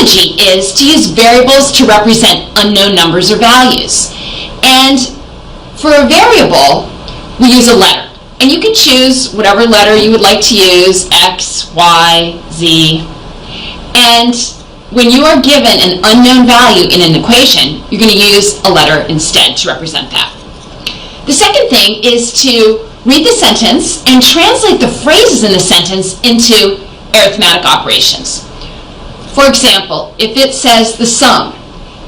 strategy is to use variables to represent unknown numbers or values. And for a variable, we use a letter. And you can choose whatever letter you would like to use, X, Y, Z. And when you are given an unknown value in an equation, you're going to use a letter instead to represent that. The second thing is to read the sentence and translate the phrases in the sentence into arithmetic operations. For example, if it says the sum,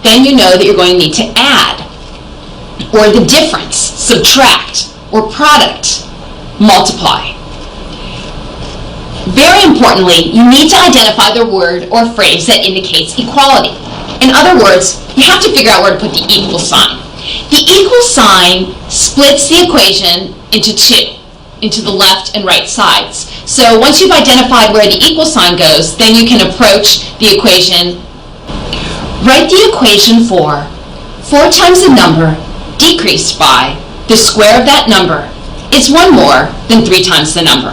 then you know that you're going to need to add, or the difference, subtract, or product, multiply. Very importantly, you need to identify the word or phrase that indicates equality. In other words, you have to figure out where to put the equal sign. The equal sign splits the equation into two, into the left and right sides. So once you've identified where the equal sign goes, then you can approach the equation. Write the equation for 4 times the number decreased by the square of that number is 1 more than 3 times the number.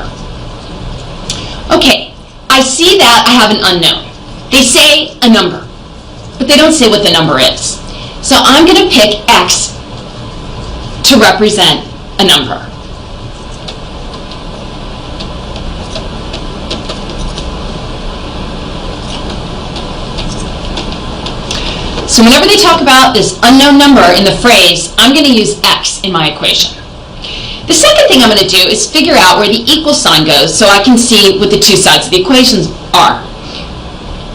Okay, I see that I have an unknown. They say a number, but they don't say what the number is. So I'm going to pick X to represent a number. So whenever they talk about this unknown number in the phrase, I'm going to use X in my equation. The second thing I'm going to do is figure out where the equal sign goes so I can see what the two sides of the equations are.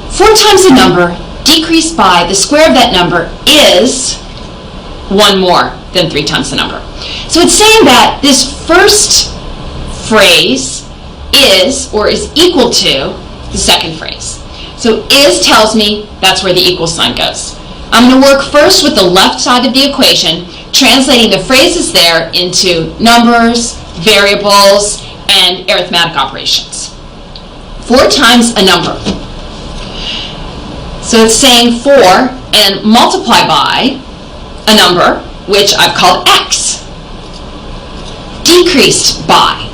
4 times the number decreased by the square of that number is 1 more than 3 times the number. So it's saying that this first phrase is, or is equal to, the second phrase. So is tells me that's where the equal sign goes. I'm going to work first with the left side of the equation, translating the phrases there into numbers, variables, and arithmetic operations. 4 times a number. So it's saying 4 and multiply by a number, which I've called X. Decreased by.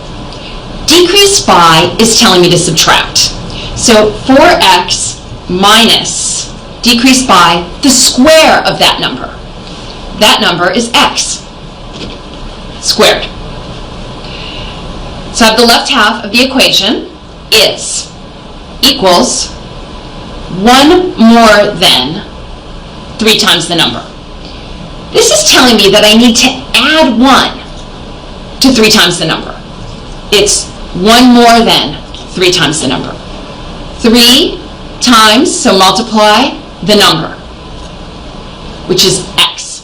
Decreased by is telling me to subtract. So 4x minus, decreased by, the square of that number. That number is X squared. So I have the left half of the equation is equals 1 more than 3 times the number. This is telling me that I need to add 1 to 3 times the number. It's 1 more than 3 times the number. 3 times, so multiply the number, which is X.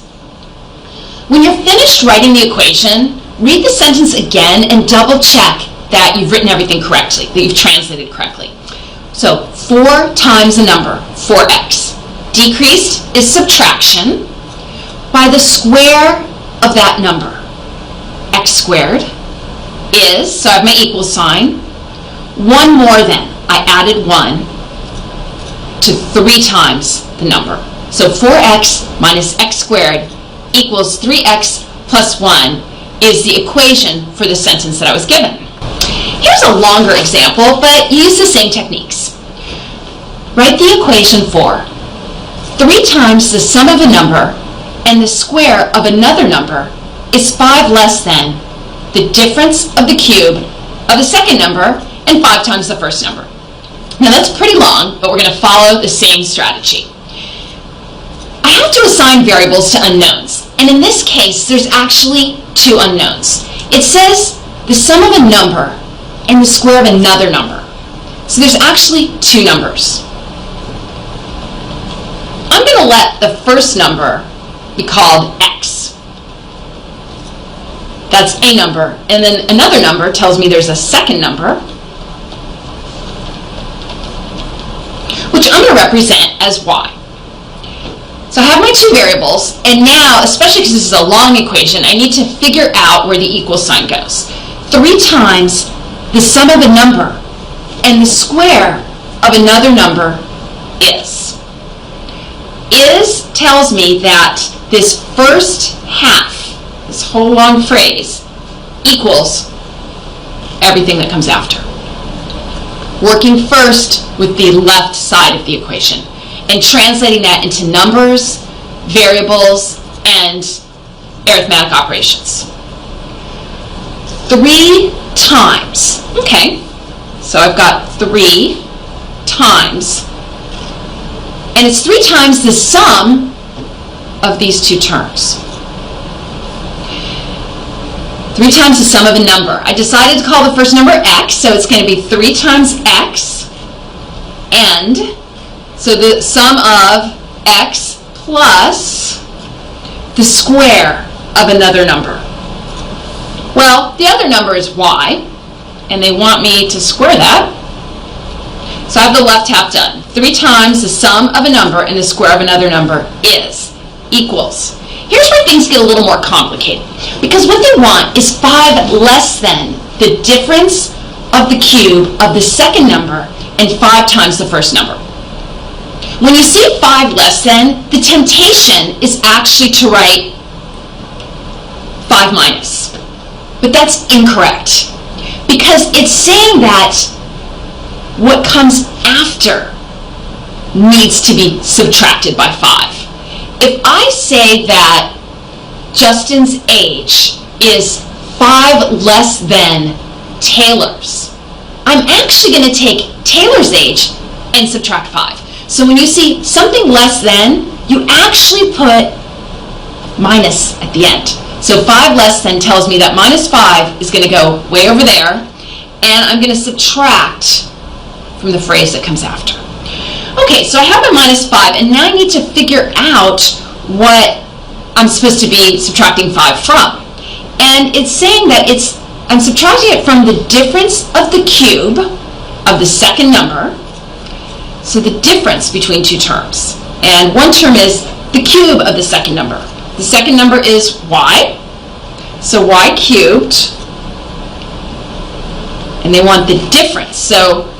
When you're finished writing the equation, read the sentence again and double check that you've written everything correctly, that you've translated correctly. So 4 times the number, 4x. Decreased is subtraction by the square of that number. X squared is, so I have my equal sign, 1 more than, I added 1 to 3 times the number. So 4x minus x squared equals 3x plus 1 is the equation for the sentence that I was given. Here's a longer example, but use the same techniques. Write the equation for 3 times the sum of a number and the square of another number is 5 less than the difference of the cube of the second number and 5 times the first number. Now that's pretty long, but we're going to follow the same strategy. I have to assign variables to unknowns, and in this case there's actually 2 unknowns. It says the sum of a number and the square of another number. So there's actually 2 numbers. I'm going to let the first number be called x. That's a number, and then another number tells me there's a second number, which I'm going to represent as y. So I have my 2 variables, and now, especially because this is a long equation, I need to figure out where the equal sign goes. 3 times the sum of a number and the square of another number is. Is tells me that this first half, this whole long phrase, equals everything that comes after. Working first with the left side of the equation. and translating that into numbers, variables, and arithmetic operations. 3 times. Okay, so I've got 3 times, and it's 3 times the sum of these two terms. 3 times the sum of a number. I decided to call the first number x, so it's going to be 3 times x, and so the sum of x plus the square of another number. Well, the other number is y, and they want me to square that. So I have the left half done. 3 times the sum of a number and the square of another number is equals. Here's where things get a little more complicated, because what they want is 5 less than the difference of the cube of the second number and 5 times the first number. When you see 5 less than, the temptation is actually to write 5 minus. But that's incorrect, because it's saying that what comes after needs to be subtracted by 5. If I say that Justin's age is 5 less than Taylor's, I'm actually going to take Taylor's age and subtract 5. So when you see something less than, you actually put minus at the end. So 5 less than tells me that minus 5 is going to go way over there, and I'm going to subtract from the phrase that comes after. Okay, so I have my minus 5, and now I need to figure out what I'm supposed to be subtracting 5 from. And it's saying that I'm subtracting it from the difference of the cube of the second number, so the difference between two terms. And one term is the cube of the second number. The second number is y, so y cubed, and they want the difference, so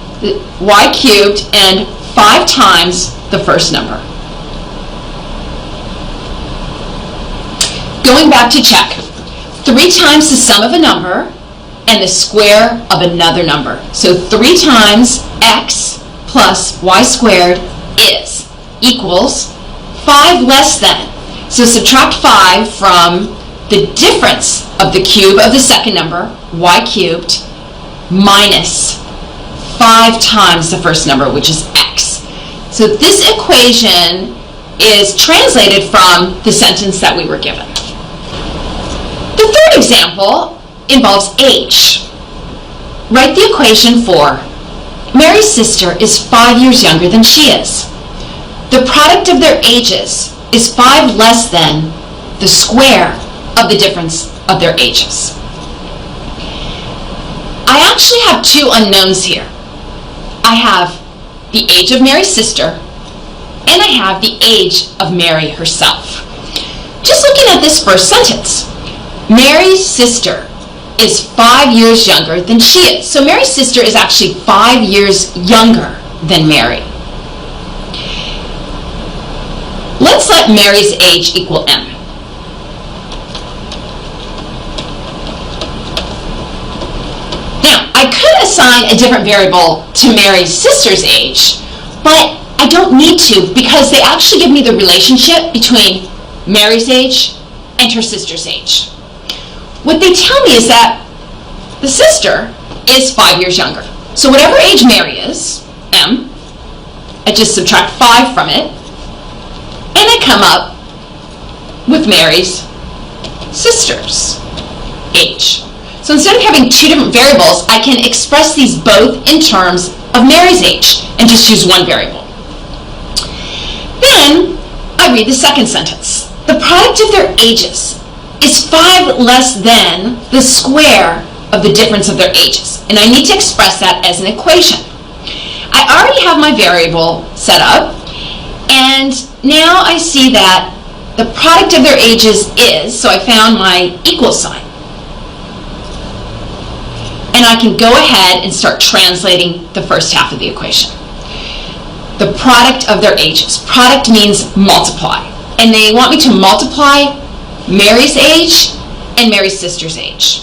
y cubed and 5 times the first number. Going back to check, 3 times the sum of a number and the square of another number. So 3 times x plus y squared is equals 5 less than. So subtract 5 from the difference of the cube of the second number, y cubed, minus 5 times the first number, which is x. So this equation is translated from the sentence that we were given. The third example involves age. Write the equation for Mary's sister is 5 years younger than she is. The product of their ages is 5 less than the square of the difference of their ages. I actually have 2 unknowns here. I have the age of Mary's sister, and I have the age of Mary herself. Just looking at this first sentence, Mary's sister is 5 years younger than she is. So Mary's sister is actually 5 years younger than Mary. Let's let Mary's age equal m. Now, I could assign a different variable to Mary's sister's age, but I don't need to, because they actually give me the relationship between Mary's age and her sister's age. What they tell me is that the sister is 5 years younger. So whatever age Mary is, m, I just subtract 5 from it, and I come up with Mary's sister's age. So instead of having 2 different variables, I can express these both in terms of Mary's age and just use one variable. Then I read the second sentence. The product of their ages is 5 less than the square of the difference of their ages. And I need to express that as an equation. I already have my variable set up, and now I see that the product of their ages is, so I found my equal sign. And I can go ahead and start translating the first half of the equation. The product of their ages. Product means multiply. And they want me to multiply Mary's age and Mary's sister's age.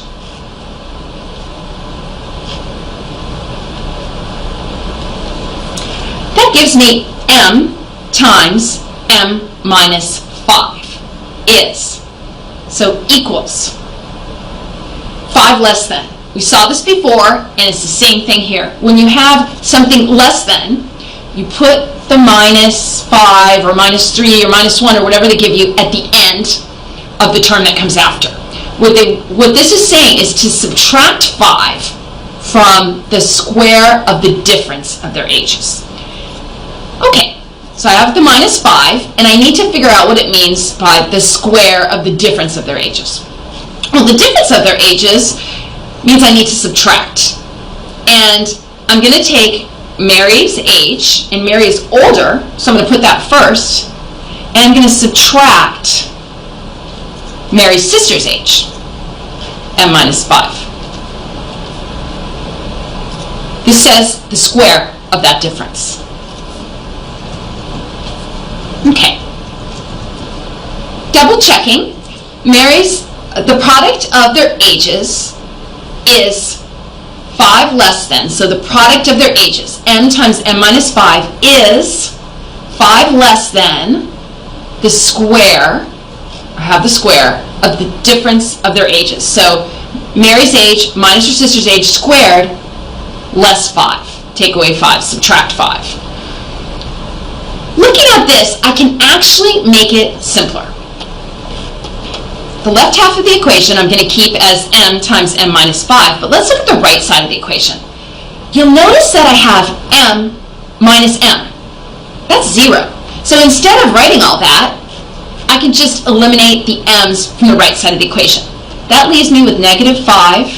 That gives me m times m minus 5 is. So equals 5 less than. We saw this before, and it's the same thing here. When you have something less than, you put the minus 5 or minus 3 or minus 1 or whatever they give you at the end of the term that comes after. What this is saying is to subtract 5 from the square of the difference of their ages. Okay, so I have the minus 5, and I need to figure out what it means by the square of the difference of their ages. Well, the difference of their ages means I need to subtract. And I'm going to take Mary's age, and Mary is older, so I'm going to put that first, and I'm going to subtract Mary's sister's age, m minus 5. This says the square of that difference. Okay. Double checking, the product of their ages is 5 less than, so the product of their ages, m times m minus 5, is 5 less than the square, I have the square, of the difference of their ages. So Mary's age minus her sister's age squared, less 5. Take away 5, subtract 5. Looking at this, I can actually make it simpler. The left half of the equation I'm going to keep as m times m minus 5, but let's look at the right side of the equation. You'll notice that I have m minus m. That's 0. So instead of writing all that, I can just eliminate the m's from the right side of the equation. That leaves me with negative 5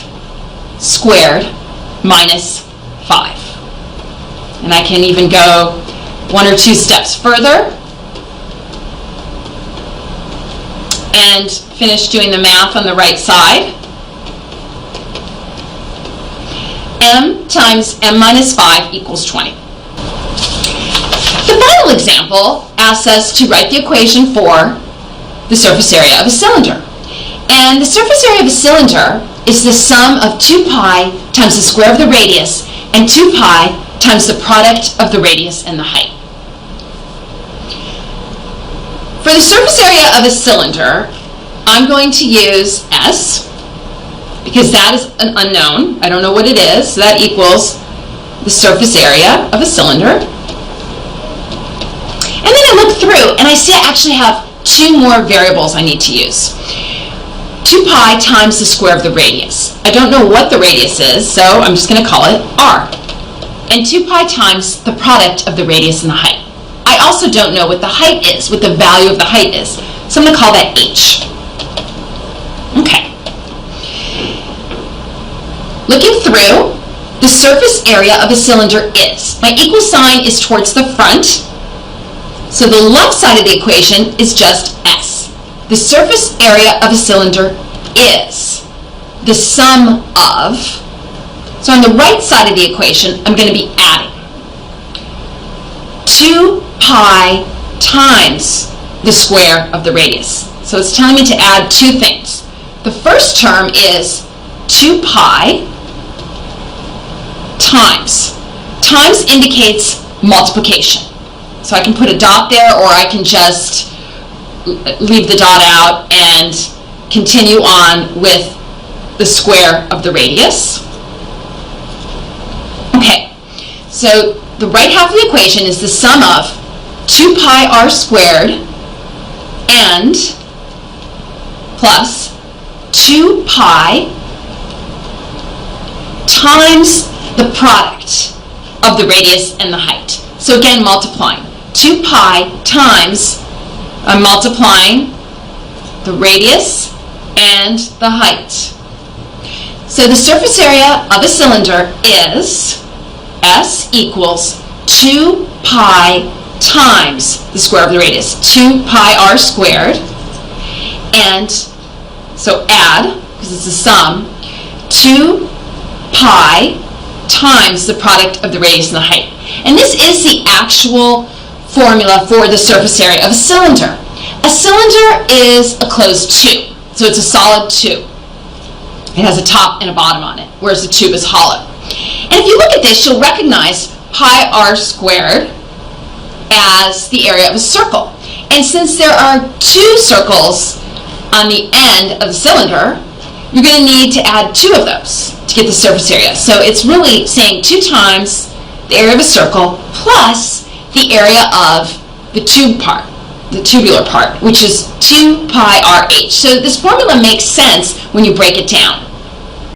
squared minus 5. And I can even go 1 or 2 steps further and finish doing the math on the right side. M times m minus 5 equals 20. The final example asks us to write the equation for the surface area of a cylinder. And the surface area of a cylinder is the sum of 2 pi times the square of the radius and 2 pi times the product of the radius and the height. For the surface area of a cylinder, I'm going to use S, because that is an unknown. I don't know what it is. So that equals the surface area of a cylinder. And then I look through, and I see I actually have 2 more variables I need to use. 2 pi times the square of the radius. I don't know what the radius is, so I'm just going to call it R. And 2 pi times the product of the radius and the height. I also don't know what the height is, what the value of the height is. So I'm going to call that H. Okay. Looking through, the surface area of a cylinder is. My equal sign is towards the front, so the left side of the equation is just S. The surface area of a cylinder is the sum of, so on the right side of the equation, I'm going to be adding 2 pi times the square of the radius. So it's telling me to add 2 things. The first term is 2 pi times. Times indicates multiplication. So I can put a dot there, or I can just leave the dot out and continue on with the square of the radius. Okay, so the right half of the equation is the sum of 2 pi r squared and plus 2 pi times the product of the radius and the height. So again, multiplying. 2 pi times, I'm multiplying the radius and the height. So the surface area of a cylinder is S equals 2 pi times the square of the radius, 2 pi r squared, and so add, because it's a sum, 2 pi times the product of the radius and the height. And this is the actual formula for the surface area of a cylinder. A cylinder is a closed tube, so it's a solid tube. It has a top and a bottom on it, whereas the tube is hollow. And if you look at this, you'll recognize pi r squared as the area of a circle. And since there are 2 circles on the end of the cylinder, you're going to need to add 2 of those to get the surface area. So it's really saying 2 times the area of a circle plus the area of the tube part, the tubular part, which is 2 pi RH. So this formula makes sense when you break it down.